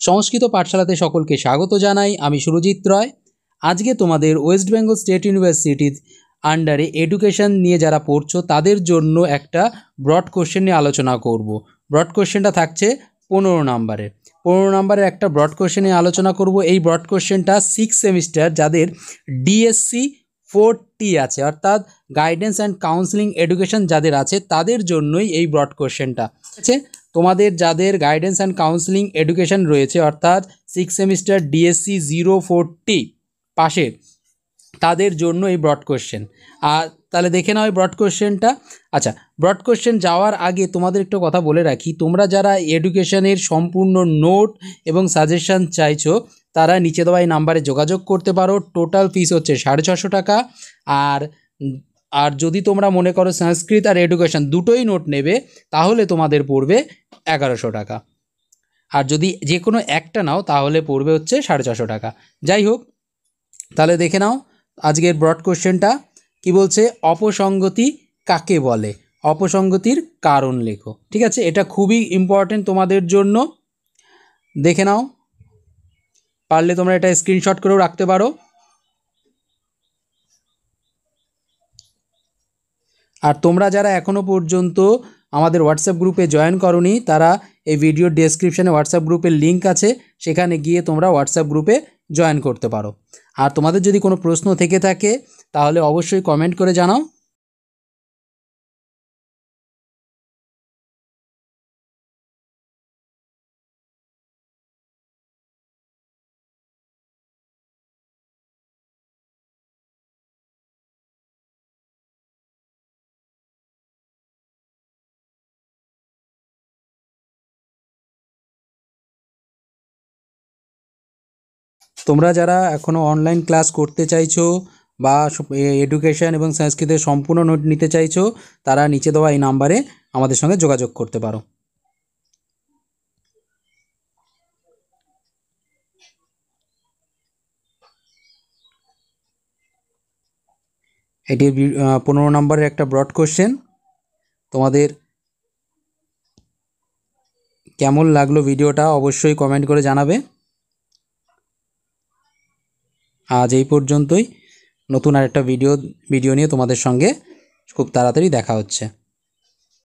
সংস্কৃত পাঠশালাতে সকলকে স্বাগত জানাই। আমি সুরজিৎ রয়। আজকে তোমাদের ওয়েস্ট বেঙ্গল স্টেট ইউনিভার্সিটির আন্ডারে এডুকেশন নিয়ে যারা পড়ছো তাদের জন্য একটা ব্রড কোশ্চেন নিয়ে আলোচনা করব। ব্রড কোশ্চেনটা থাকছে 15 নম্বরের একটা ব্রড কোশ্চেন নিয়ে আলোচনা করব। এই ব্রড কোশ্চেনটা 6 সেমিস্টার যাদের ডিএসসি 4T আছে, অর্থাৎ গাইডেন্স অ্যান্ড কাউন্সিলিং এডুকেশন যাদের আছে তাদের জন্যই এই ব্রড কোশ্চেনটা আছে। তোমাদের যাদের গাইডেন্স অ্যান্ড কাউন্সিলিং এডুকেশন রয়েছে, অর্থাৎ 6 সেমিস্টার ডিএসসি 04T পাশের, তাদের জন্য এই ব্রড কোশ্চেন। আর তাহলে দেখে নাও এই ব্রড কোশ্চেনটা। আচ্ছা, ব্রড কোশ্চেন যাওয়ার আগে তোমাদের একটু কথা বলে রাখি, তোমরা যারা এডুকেশনের সম্পূর্ণ নোট এবং সাজেশন চাইছো তারা নিচে দেওয়া এই নাম্বারে যোগাযোগ করতে পারো। টোটাল ফিস হচ্ছে 650 টাকা। আর যদি তোমরা মনে করো সংস্কৃত আর এডুকেশন দুটোই নোট নেবে তাহলে তোমাদের পড়বে 1100 টাকা। আর যদি যে কোনো একটা নাও তাহলে পড়বে হচ্ছে 450 টাকা। যাই হোক, তাহলে দেখে নাও আজকের ব্রড কোশ্চেনটা কি বলছে। অপসঙ্গতি কাকে বলে? অপসঙ্গতির কারণ লেখো। ঠিক আছে, এটা খুবই ইম্পর্টেন্ট তোমাদের জন্য। দেখে নাও, পারলে তোমরা এটা স্ক্রিনশট করেও রাখতে পারো। আর তোমরা যারা এখনও পর্যন্ত আমাদের হোয়াটসঅ্যাপ গ্রুপে জয়েন করোনি তারা এই ভিডিওর ডেসক্রিপশানে হোয়াটসঅ্যাপ গ্রুপের লিঙ্ক আছে, সেখানে গিয়ে তোমরা হোয়াটসঅ্যাপ গ্রুপে জয়েন করতে পারো। আর তোমাদের যদি কোনো প্রশ্ন থেকে থাকে তাহলে অবশ্যই কমেন্ট করে জানাও। তোমরা যারা এখনও অনলাইন ক্লাস করতে চাইছো বা এডুকেশন এবং সংস্কৃতের সম্পূর্ণ নোট নিতে চাইছো তারা নিচে দেওয়া এই নাম্বারে আমাদের সঙ্গে যোগাযোগ করতে পারো। এটি 15 নম্বরের একটা ব্রড কোশ্চেন। তোমাদের কেমন লাগলো ভিডিওটা অবশ্যই কমেন্ট করে জানাবে। আজ এই পর্যন্তই। নতুন আরেকটা ভিডিও নিয়ে তোমাদের সঙ্গে খুব তাড়াতাড়ি দেখা হচ্ছে।